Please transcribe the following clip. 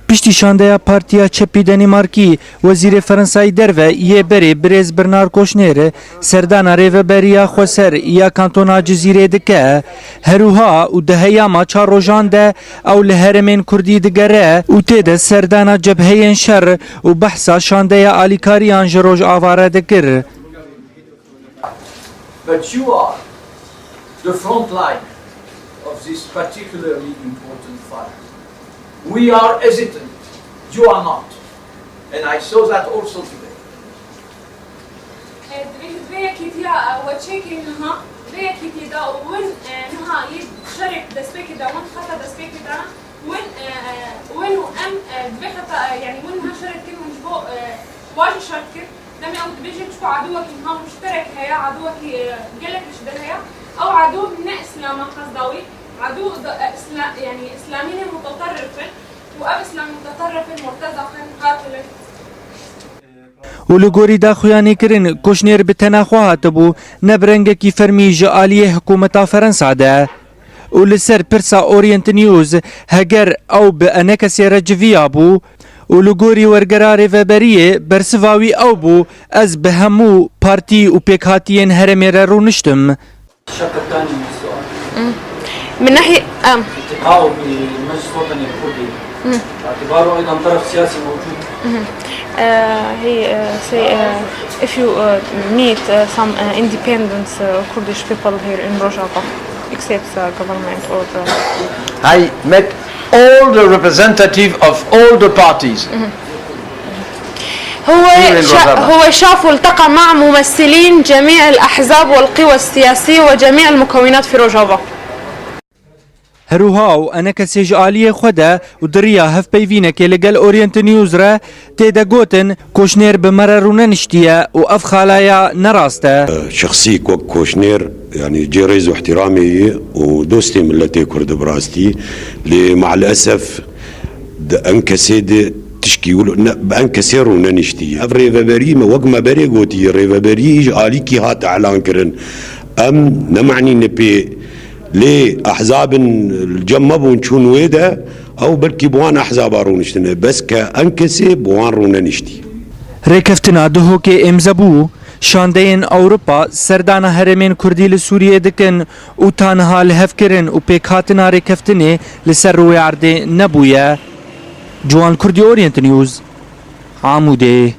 پشتی شاندیا پارتیا چپی دنمارکی وزیر فرانسای دروه یه بری بریز برنار کوشنیر سردان ریوبریا خوسر یا کانتونا جزیره دکه هروها و دهیاما چار روژان ده او لهرمین کردی دگره و تید سردان جبهین شر و بحثا شاندیا آلیکاریان جروج آواره دکر. But you are the front line of this particularly important fight. We are hesitant. You are not. And I saw that also today. دمي أو تبيجي تشوف عدوك إنها مشترك هيا عدوك قلك مش هيا أو عدو من إسلام قصداوي عدو يعني إسلاميين متطرفين وأب إسلام متطرفين مرتزقين قاتلين. ولگوری دا خویانی کرن کوشنیر به تناخواهات بو نبرنگ کی فرمی جالیه حکومت فرانسه ده. ولسر پرسا اورینت نیوز هگر او به انکسی رجویا بو ولگوری ورگرار وبریه برسواوی او بو از به همو پارتی و پیکاتین هرمیر رو نشتم. الشق الثاني من السؤال من ناحية التقاء بالمجلس الوطني الكردي باعتباره أيضا طرف سياسي موجود. he say if you meet some independent Kurdish people here in Rojava, except the government or the... I met all the representative of all the parties. هو شاف والتقى مع ممثلين جميع الأحزاب والقوى السياسية وجميع المكونات في روجافا. هروها و انکسی جالیه خوده و دریا هف پیوینه که لگل اورینت نیوز را تیدا گوتن کوشنیر بمره رو ننشتیه و اف خالایا نراسته. شخصي كوشنير يعني جيريز واحترامي ودوستي ملتي كرد براستي اللي مع الاسف انكسيد تشكي بانكسير وننشتي الريفابري ما وقما بري قوتي الريفابري جاليكي هات اعلان كرن ام نمعني نبي ليه احزاب الجمبون شون ويدا او بلكي بوان احزاب رونشتنا بس كانكسي بوان روننشتي ریکفتنا دهو که امزبو شاندین اوروپا سردان هرمین کردی لسوریه دکن و تانها لحف کرن و پیکاتنا ریکفتنه لسر روی عرده نبویه. جوان کردی اورینت نیوز عموده.